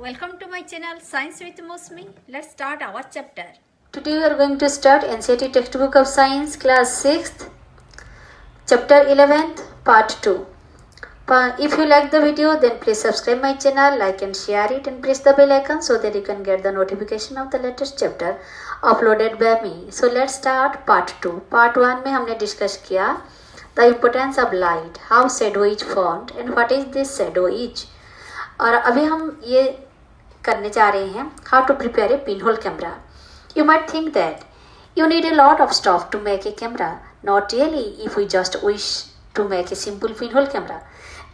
Welcome to my channel Science with Mosmi. Let's start our chapter. Today we are going to start NCERT textbook of Science class 6th chapter 11th part 2. If you like the video then please subscribe my channel, like and share it and press the bell icon so that you can get the notification of the latest chapter uploaded by me. So let's start part 2. Part 1 में हमने discuss किया the importance of light, how shadow is formed and what is this shadow is. और अभी हम ये करने जा रहे हैं how to prepare a pinhole camera. You might think that you need a lot of stuff to make a camera. Not really if we just wish to make a simple pinhole camera.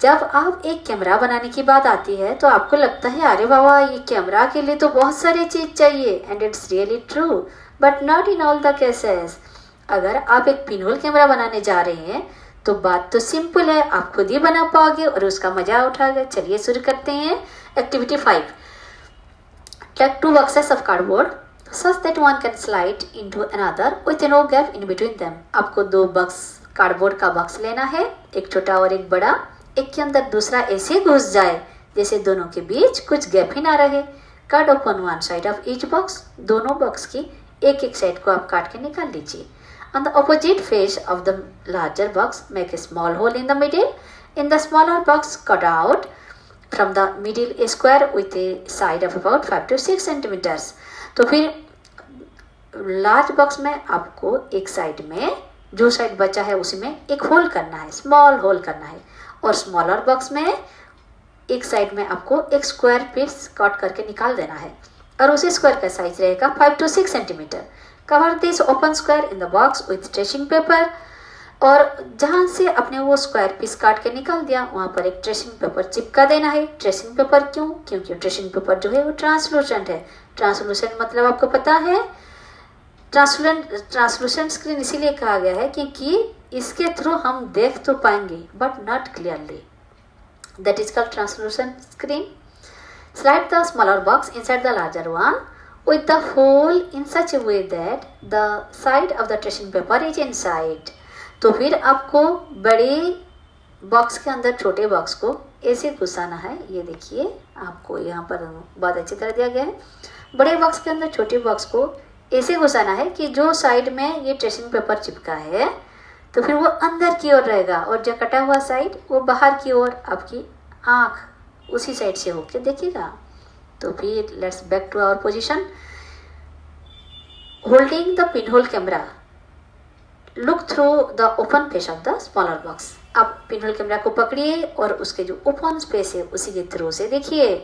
जब आप एक camera बनाने की बात आती है तो आपको लगता है अरे बाबा ये कैमरा के लिए तो बहुत सारी चीज चाहिए and it's really true but not in all the cases. अगर आप एक पिनहोल कैमरा बनाने जा रहे हैं तो बात तो सिंपल है, आप खुद ही बना पाओगे और उसका मजा उठाओगे. चलिए शुरू करते हैं. Activity 5. Take 2 boxes of cardboard such that one can slide into another with no gap in between them. आपको 2 बॉक्स कार्डबोर्ड का बॉक्स लेना है, एक छोटा और एक बड़ा. एक के अंदर दूसरा ऐसे घुस जाए जैसे दोनों के बीच कुछ गैप ही ना रहे. Cut open one side of each box. दोनों बॉक्स की एक एक साइड को आप काट के निकाल लीजिए. On the opposite face of the larger box, make a small hole in the middle. In the smaller box, cut out from the middle a square with a side of about 5 to 6 centimeters. तो फिर large box में आपको एक side में जो side बचा है उसमें एक होल करना है, स्मॉल होल करना है. और स्मॉलर बॉक्स में एक साइड में आपको एक स्क्वायर पीस कट करके निकाल देना है और उसी स्क्वायर का साइज रहेगा 5 to 6 centimetre. Cover this open square in the box with tracing paper. और जहाँ से अपने वो स्क्वायर पीस काट के निकाल दिया वहाँ पर एक ट्रेसिंग पेपर चिपका देना है. ट्रेसिंग पेपर क्यों? क्योंकि ट्रेसिंग पेपर जो है वो ट्रांसलूसेंट है. ट्रांसलूसेंट मतलब आपको पता है, ट्रांसलूसेंट स्क्रीन इसीलिए कहा गया है क्योंकि इसके थ्रू हम देख तो पाएंगे but not clearly. That is called translucent screen. Slide the smaller box inside the larger one with the hole in such a way that the side of the tracing paper is inside. तो फिर आपको बड़े box के अंदर छोटे box को ऐसे घुसाना है. ये देखिए आपको यहाँ पर बहुत अच्छी तरह दिया गया है. बड़े बॉक्स के अंदर छोटे बॉक्स को ऐसे घुसाना है कि जो साइड में ये ट्रेसिंग पेपर चिपका है तो फिर वो अंदर की ओर रहेगा और जो कटा हुआ साइड वो बाहर की ओर आपकी आँख उसी साइड से होकर देखिएगा. तो फिर let's back to our position. Holding the pinhole camera, look through the open face of the smaller box. आप पिनहोल कैमरा को पकड़िए और उसके जो ओपन स्पेस है उसी के थ्रू से देखिए.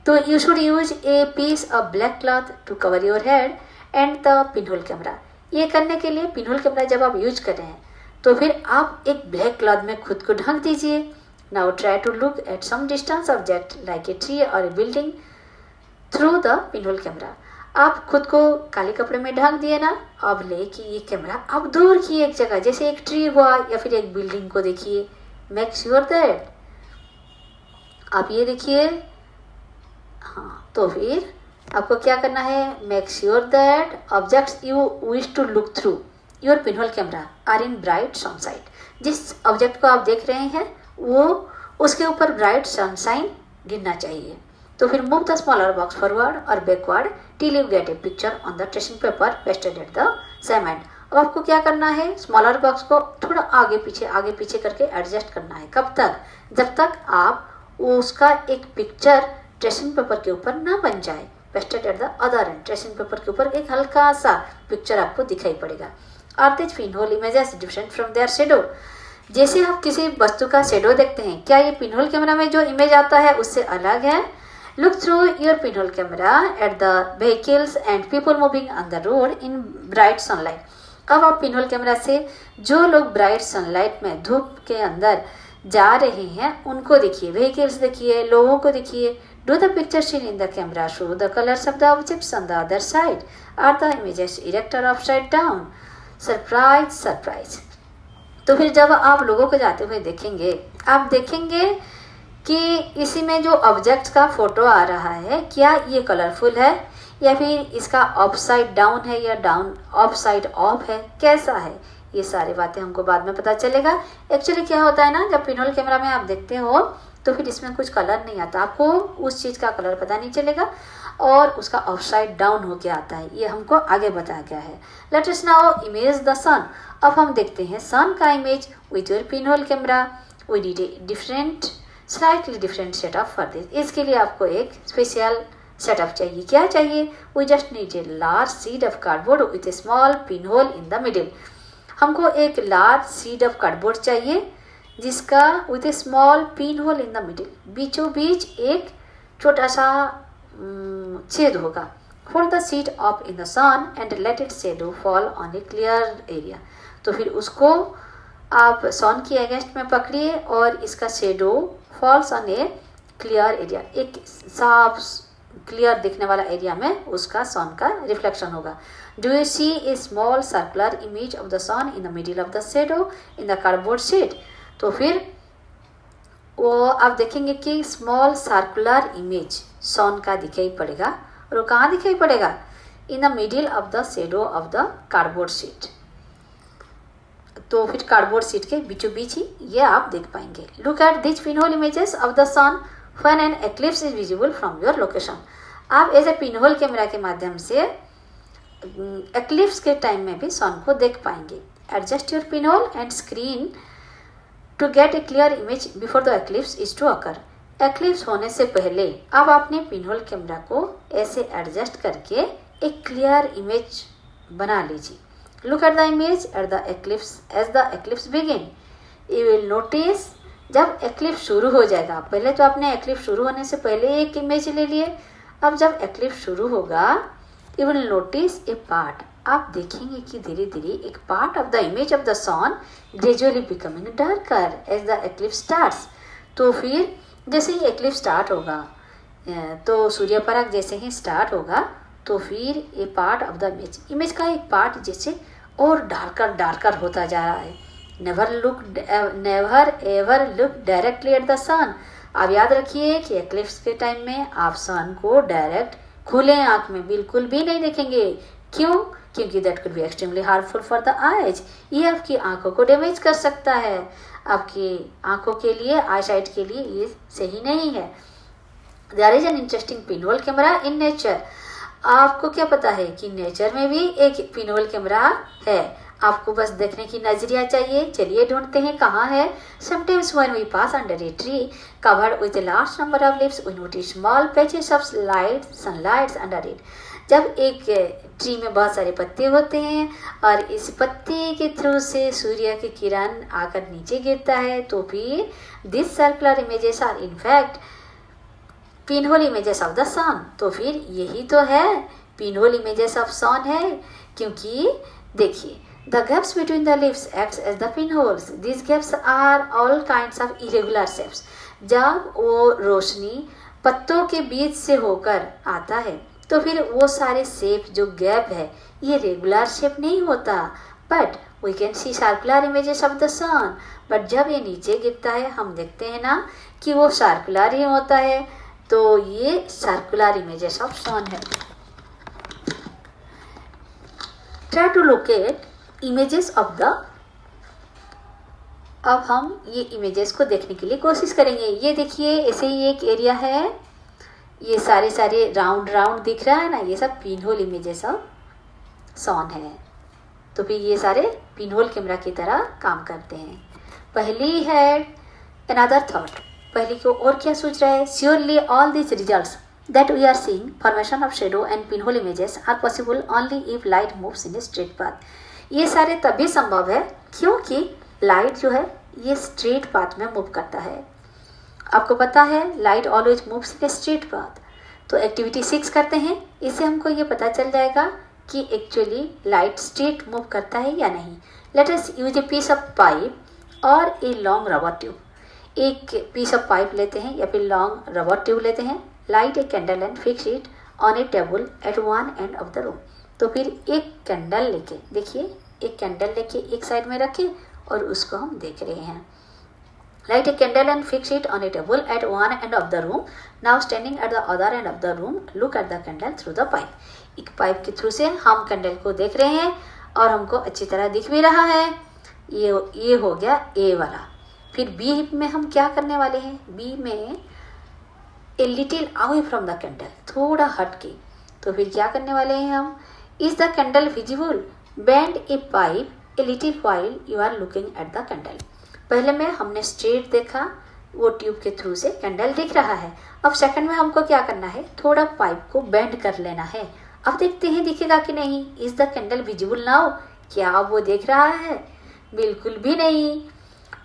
तो you should use a piece of black cloth to cover your head and the pinhole camera. ये करने के लिए पिनहोल कैमरा जब आप यूज कर रहे हैं तो फिर आप एक ब्लैक क्लॉथ में खुद को ढक दीजिए. Now try to look at some distance object like a tree or a building through the pinhole camera. आप खुद को काले कपड़े में ढक दिए ना. अब लेके ये कैमरा आप दूर की एक जगह जैसे एक ट्री हुआ या फिर एक बिल्डिंग को देखिए. मेक श्योर दैट आप ये देखिए. हाँ, तो फिर आपको क्या करना है? Make sure that objects you wish to look through your pinhole camera are in bright sunlight. जिस ऑब्जेक्ट को आप देख रहे हैं वो उसके ऊपर ब्राइट सनशाइन गिरना चाहिए. तो फिर move the smaller box forward or backward till you get a picture on the tracing paper pasted at the same end. अब आपको क्या करना है? स्मॉलर बॉक्स को थोड़ा आगे पीछे करके एडजस्ट करना है. कब तक? जब तक आप उसका एक पिक्चर ट्रेसिंग पेपर के ऊपर ना बन जाए. Pasted at the other end, tracing paper के ऊपर एक हल्का सा पिक्चर आपको दिखाई पड़ेगा. Are this pinhole images different from their shadow. जैसे आप किसी वस्तु का शेडो देखते हैं, क्या ये पिनहोल कैमरा में जो इमेज आता है उससे अलग है? Look through your pinhole camera at the vehicles and people moving on the road in bright sunlight. अब आप पिनहोल कैमरा से जो लोग ब्राइट सनलाइट में धूप के अंदर जा रहे हैं उनको देखिए, व्हीकल्स देखिए, लोगों को देखिए. Do the picture seen in the camera show the colors of the objects on the other side? Are the images erect or upside down? Surprise, surprise. तो फिर जब आप लोगों को जाते हुए देखेंगे आप देखेंगे कि इसी में जो ऑब्जेक्ट का फोटो आ रहा है क्या ये कलरफुल है या फिर इसका अप साइड डाउन है या डाउन अप साइड ऑफ है, कैसा है. ये सारी बातें हमको बाद में पता चलेगा. एक्चुअली क्या होता है ना, जब पिनहोल कैमरा में आप देखते हो तो फिर इसमें कुछ कलर नहीं आता, आपको उस चीज़ का कलर पता नहीं चलेगा और उसका अपसाइड डाउन होके आता है, ये हमको आगे बताया गया है। Let us now image the sun. अब हम देखते हैं सन का image with your pinhole camera. We need a different slightly different setup for this. इसके लिए आपको एक स्पेशल सेटअप चाहिए। क्या चाहिए? We just need a large sheet of cardboard with a small pin hole in the middle. हमको एक large sheet of cardboard चाहिए जिसका with a small pin hole in the middle, बीचों बीच एक छोटा सा छेद होगा। Hold the sheet up in the sun and let it shadow fall on a clear area. तो फिर उसको आप सन की अगेंस्ट में पकड़िए और इसका shadow falls on a clear area, एक साफ क्लियर दिखने वाला एरिया में उसका सन का रिफ्लेक्शन होगा। Do you see a small circular image of the sun in the middle of the shadow in the cardboard sheet? तो फिर वो आप देखेंगे कि स्मॉल सर्कुलर इमेज सन का दिखाई पड़ेगा, और वो कहाँ दिखाई पड़ेगा? इन the middle of the shadow of the cardboard sheet. तो फिर कार्डबोर्ड शीट के बीचों बीच ही ये आप देख पाएंगे। Look at this pinhole images of the sun when an eclipse is visible from your location. आप एज ए पिनहोल कैमरा के माध्यम से एक्लिप्स के टाइम में भी सन को देख पाएंगे। Adjust your pinhole and screen to get a clear image before the eclipse is to occur. Eclipse होने से पहले आप अपने पिनहोल कैमरा को ऐसे एडजस्ट करके एक क्लियर इमेज बना लीजिए। Look at the image at the eclipse as the eclipse begin. You will notice जब एक्लिप्स शुरू हो जाएगा, पहले तो आपने एक्लिप्स शुरू होने से पहले एक इमेज ले लिए, अब जब एक्लिप्स शुरू होगा you will notice a part. आप देखेंगे कि धीरे धीरे एक part of the image of the sun gradually becoming darker as the eclipse starts. तो फिर जैसे ही एक्लिप्स स्टार्ट होगा, तो सूर्यपराग जैसे ही स्टार्ट होगा, तो फिर ये पार्ट ऑफ द इमेज का एक पार्ट जैसे और डार्कर होता जा रहा है। Never ever look directly at the sun. आप याद रखिए कि एक्लिप्स के टाइम में आप सन को डायरेक्ट खुले आंख में बिल्कुल भी नहीं देखेंगे। क्यों? क्योंकि that could be extremely harmful for the eyes. ये आपकी आंखों को डैमेज कर सकता है, आपकी आंखों के लिए, आई साइट के लिए ये सही नहीं है। There is an interesting pinhole camera in nature. आपको क्या पता है कि नेचर में भी एक पिनहोल कैमरा है, आपको बस देखने की नजरिया चाहिए। चलिए ढूंढते हैं कहाँ है। Sometimes when we pass under a tree covered with a large number of leaves we notice small patches of sunlight under it. जब एक ट्री में बहुत सारे पत्ते होते हैं और इस पत्ते के थ्रू से सूर्य की किरण आकर नीचे गिरता है, तो फिर this circular images are in fact pinhole images of the sun. तो फिर यही तो है पिनहोल इमेजेस ऑफ सन है, क्योंकि देखिए the gaps between the leaves acts as the pinholes. These gaps are all kinds of irregular shapes. जब वो रोशनी पत्तों के बीच से होकर आता है तो फिर वो सारे शेप जो गैप है ये रेगुलर शेप नहीं होता, but we can see circular images of the sun. But जब ये नीचे गिरता है हम देखते हैं ना कि वो सर्कुलर ही होता है, तो ये सर्कुलर इमेजेस ऑफ सन है। Try to locate images of the. अब हम ये इमेजेस को देखने के लिए कोशिश करेंगे। ये देखिए ऐसे ही एक एरिया है, ये सारे राउंड दिख रहा है ना, ये सब पिनहोल इमेजेस ऑफ सन है। तो फिर ये सारे पिनहोल कैमरा की तरह काम करते हैं। पहली है अनदर थॉट, पहली को और क्या सोच रहा है? Surely all this results that we are seeing formation of shadow and pinhole images are possible only if light moves in a straight path. ये सारे तभी संभव है क्योंकि लाइट जो है ये स्ट्रेट पाथ में मूव करता है। आपको पता है light always moves in a straight path. तो एक्टिविटी 6 करते हैं, इससे हमको ये पता चल जाएगा कि एक्चुअली लाइट स्ट्रेट मूव करता है या नहीं। Let us use a piece of pipe और ए लॉन्ग रबर ट्यूब। एक पीस ऑफ पाइप लेते हैं या फिर लॉन्ग रबर ट्यूब लेते हैं। Light a candle and fix it on a table at one end of the room. तो फिर एक कैंडल लेके, देखिए एक कैंडल लेके एक साइड में रखे और उसको हम देख रहे हैं। Light a candle and fix it on a table at one end of the room. Now standing at the other end of the room look at the candle through the pipe. एक pipe के through से हम candle को देख रहे हैं और हमको अच्छी तरह दिख भी रहा है। ये हो गया ए वाला। फिर बी में हम क्या करने वाले हैं, बी में a little away from the candle, थोड़ा हट के। तो फिर क्या करने वाले हैं हम, is the candle visible, bend a pipe a little while you are looking at the candle. पहले में हमने स्ट्रेट देखा, वो ट्यूब के थ्रू से कैंडल दिख रहा है। अब सेकंड में हमको क्या करना है, थोड़ा पाइप को बेंड कर लेना है। अब देखते हैं दिखेगा कि नहीं। Is the candle visible now, क्या वो देख रहा है, बिल्कुल भी नहीं।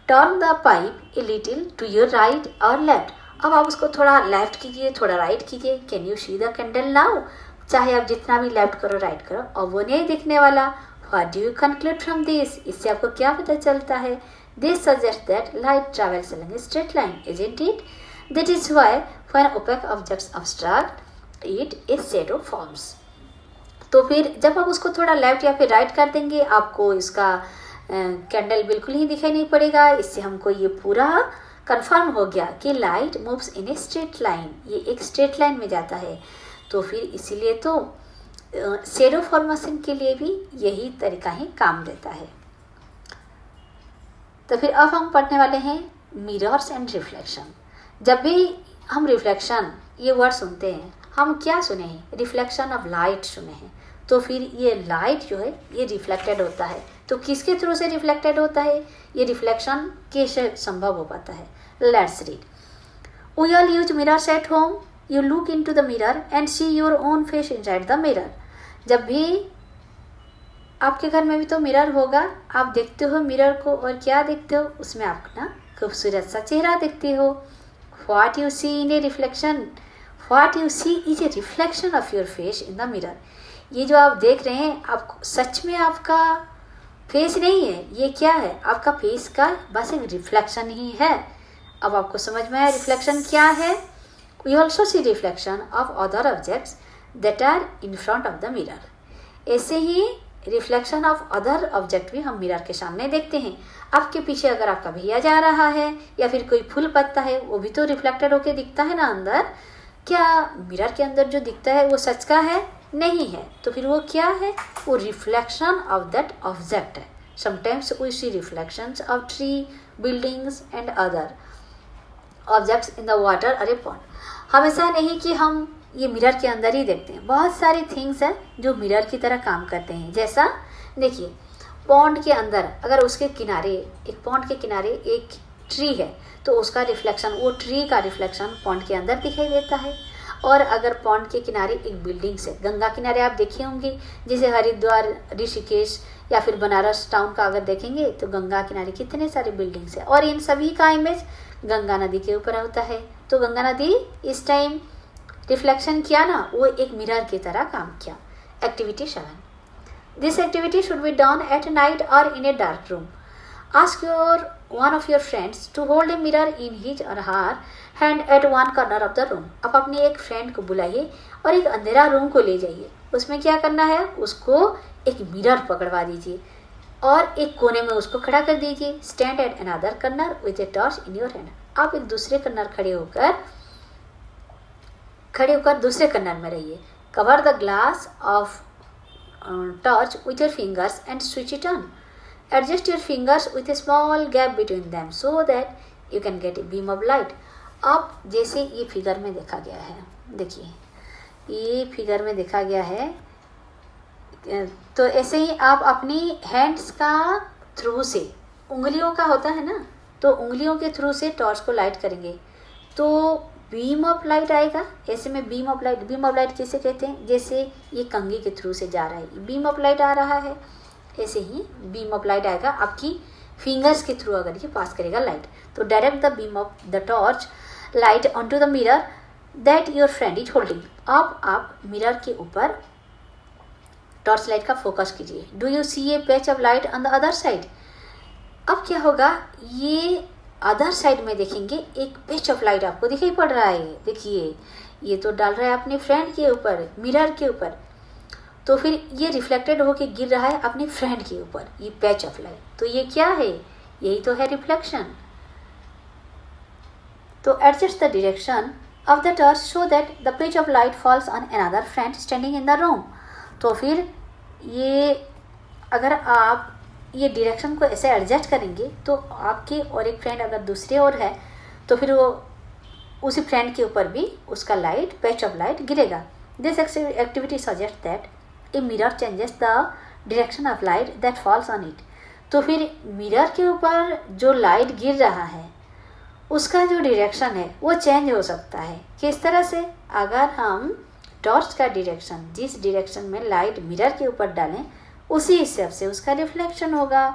Turn the pipe a little to your right और लेफ्ट, अब आप उसको थोड़ा लेफ्ट कीजिए, थोड़ा राइट कीजिए। Can you see the candle now, चाहे आप जितना भी लेफ्ट करो राइट करो, अब वो नहीं दिखने वाला। What do you conclude from this, इससे आपको क्या पता चलता है, this suggest that light travels along a straight line, isn't it? That is why when opaque objects obstruct it, a shadow forms. तो फिर जब आप उसको थोड़ा लेफ्ट या फिर राइट कर देंगे, आपको इसका कैंडल बिल्कुल ही दिखाई नहीं पड़ेगा। इससे हमको ये पूरा कंफर्म हो गया कि light moves in a straight line, ये एक स्ट्रेट लाइन में जाता है। तो फिर इसीलिए तो शेडो फॉर्मेशन के लिए भी यही तरीका ही काम देता है। तो फिर अब हम पढ़ने वाले हैं मिरर्स एंड रिफ्लेक्शन। जब भी हम रिफ्लेक्शन ये वर्ड सुनते हैं, हम क्या सुने हैं, रिफ्लेक्शन ऑफ लाइट सुने हैं। तो फिर ये लाइट जो है ये रिफ्लेक्टेड होता है। तो किसके थ्रू से रिफ्लेक्टेड होता है, ये रिफ्लेक्शन कैसे संभव हो पाता है। Let's read. We all use mirrors at home, you look into the mirror and see your own face inside the mirror. जब भी आपके घर में भी तो मिरर होगा, आप देखते हो मिरर को और क्या देखते हो, उसमें अपना खूबसूरत सा चेहरा देखते हो। What you see in a reflection, what you see is a reflection of your face in the mirror. ये जो आप देख रहे हैं, आप सच में आपका फेस नहीं है, ये क्या है, आपका फेस का बस एक रिफ्लेक्शन ही है। अब आपको समझ में आया रिफ्लेक्शन क्या है। We also see reflection of other objects that are in front of the mirror. ऐसे ही रिफ्लेक्शन ऑफ अदर ऑब्जेक्ट भी हम मिरर के सामने देखते हैं। आपके पीछे अगर आपका भैया जा रहा है या फिर कोई फूल पत्ता है, वो भी तो रिफ्लेक्टेड होके दिखता है ना अंदर। क्या मिरर के अंदर जो दिखता है वो सच का है, नहीं है। तो फिर वो क्या है, वो रिफ्लेक्शन ऑफ दैट ऑब्जेक्ट है। Sometimes we see reflections of tree, buildings and other objects in the water और ए पॉन्ड। हमेशा नहीं कि हम ये मिरर के अंदर ही देखते हैं, बहुत सारी थिंग्स हैं जो मिरर की तरह काम करते हैं। जैसा देखिए, पॉन्ड के अंदर अगर उसके किनारे, एक पॉन्ड के किनारे एक ट्री है, तो उसका रिफ्लेक्शन, वो ट्री का रिफ्लेक्शन पॉन्ड के अंदर दिखाई देता है। और अगर पॉन्ड के किनारे एक बिल्डिंग से, गंगा किनारे आप देखे होंगे, जैसे हरिद्वार, ऋषिकेश या फिर बनारस टाउन का अगर देखेंगे, तो गंगा किनारे कितने सारे बिल्डिंग्स हैं और इन सभी का इमेज गंगा नदी के ऊपर होता है। तो गंगा नदी इस टाइम रिफ्लेक्शन किया ना, वो एक मिरर की तरह काम किया। Activity 7, this activity should be done at night or in a dark room. Ask one of your friends to hold a mirror in his or her hand at one corner of the room. आप अपने एक friend को बुलाइए और एक अंधेरा room को ले जाइए। उसमें क्या करना है, उसको एक मिरर पकड़वा दीजिए और एक कोने में उसको खड़ा कर दीजिए। Stand at another corner with a torch in your hand. आप एक दूसरे कॉर्नर खड़े होकर दूसरे कॉर्नर में रहिए। Cover the glass of torch with your fingers and switch it on. Adjust your fingers with a small gap between them so that you can get A beam of light. अब जैसे ये figure में देखा गया है, देखिए ये figure में देखा गया है, तो ऐसे ही आप अपनी हैंड्स का थ्रू से, उंगलियों का होता है ना, तो उंगलियों के थ्रू से टॉर्च को लाइट करेंगे तो बीम ऑफ लाइट आएगा। ऐसे में बीम ऑफ लाइट किसे कहते हैं, जैसे ये कंघी के थ्रू से जा रहा है, बीम ऑफ लाइट आ रहा है, ऐसे ही बीम ऑफ लाइट आएगा आपकी फिंगर्स के थ्रू अगर ये पास करेगा लाइट। तो direct the beam of the torch light on to the mirror that your friend is holding. अब आप मिरर के ऊपर टॉर्च लाइट का फोकस कीजिए। Do you see a patch of light on the other side. अब क्या होगा, ये अदर साइड में देखेंगे एक पैच ऑफ लाइट आपको दिखाई पड़ रहा है। देखिए ये तो डाल रहा है अपने फ्रेंड के ऊपर, मिरर के ऊपर, तो फिर ये रिफ्लेक्टेड होके गिर रहा है अपने फ्रेंड के ऊपर, ये पैच ऑफ लाइट। तो ये क्या है, यही तो है रिफ्लेक्शन। तो adjust the direction of the torch so that the patch of light falls on another friend standing in the room. तो फिर ये अगर आप ये डायरेक्शन को ऐसे एडजस्ट करेंगे तो आपके और एक फ्रेंड अगर दूसरे ओर है तो फिर वो उसी फ्रेंड के ऊपर भी उसका लाइट, पैच ऑफ लाइट गिरेगा. This activity suggest that a mirror changes the direction of light that falls on it. तो फिर मिरर के ऊपर जो लाइट गिर रहा है उसका जो डायरेक्शन है वो चेंज हो सकता है. किस तरह से? अगर हम टॉर्च का डायरेक्शन जिस डायरेक्शन में लाइट मिरर के ऊपर डालें उसी हिसाब से उसका रिफ्लेक्शन होगा.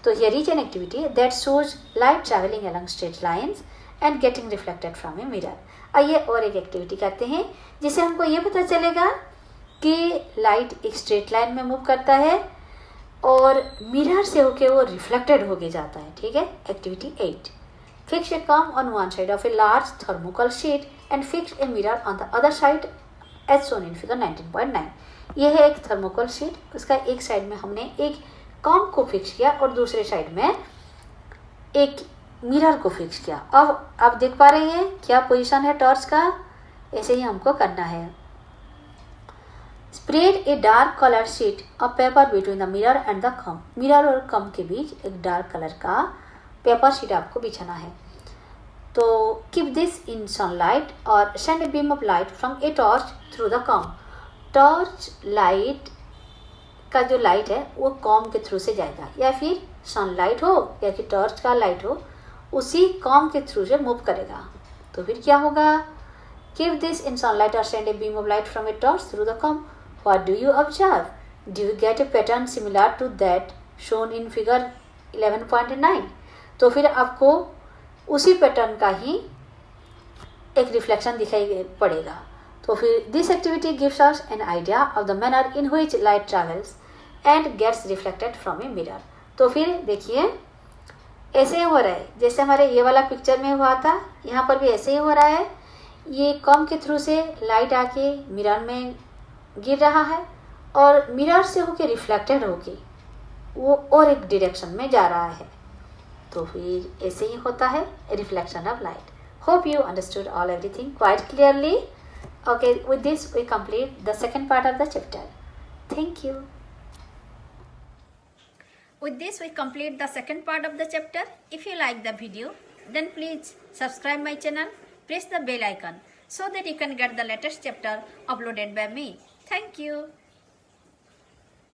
तो here is an activity that shows light travelling along straight lines and getting reflected from a mirror. आइए और एक एक्टिविटी करते हैं जिससे हमको ये पता चलेगा कि लाइट एक स्ट्रेट लाइन में मूव करता है और मिरर से होके वो रिफ्लेक्टेड होके जाता है. ठीक है. Activity 8. Fix a comb on one side of a large thermocol sheet and fix a mirror on the other side as shown in figure 19.9. यह है एक थर्मोकोल शीट. उसका एक साइड में हमने एक कॉम को फिक्स किया और दूसरे साइड में एक मिरर को फिक्स किया. अब आप देख पा रहे हैं क्या पोजीशन है टॉर्च का. ऐसे ही हमको करना है. Spread a dark colour sheet of paper between the mirror and the come. Mirror और कम के बीच एक डार्क कलर का पेपर शीट आपको बिछाना है. तो कीप दिस इन सनलाइट और send a beam of light from a torch through the com. Torch light का जो लाइट है वो कॉम के थ्रू से जाएगा या फिर सनलाइट हो या फिर टॉर्च का लाइट हो उसी कॉम के थ्रू से मूव करेगा. तो फिर क्या होगा? कीप दिस इन सनलाइट और send a beam of light from a torch through the comb. What do you observe? Do you get a pattern similar to that shown in figure 11.9. तो फिर आपको उसी पैटर्न का ही एक reflection दिखाई पड़ेगा. तो फिर this activity gives us an idea of the manner in which light travels and gets reflected from a mirror. तो फिर देखिए ऐसे हो रहा है जैसे हमारे ये वाला पिक्चर में हुआ था. यहाँ पर भी ऐसे ही हो रहा है. ये कॉम के थ्रू से लाइट आके मिरर में गिर रहा है और मिरर से होके रिफ्लेक्टेड होके वो और एक डायरेक्शन में जा रहा है. तो फिर ऐसे ही होता है reflection of light. Hope you understood all everything quite clearly. Okay, with this we complete the second part of the chapter. Thank you. With this we complete the second part of the chapter. If you like the video, then please subscribe my channel, press the bell icon so that you can get the latest chapter uploaded by me. Thank you.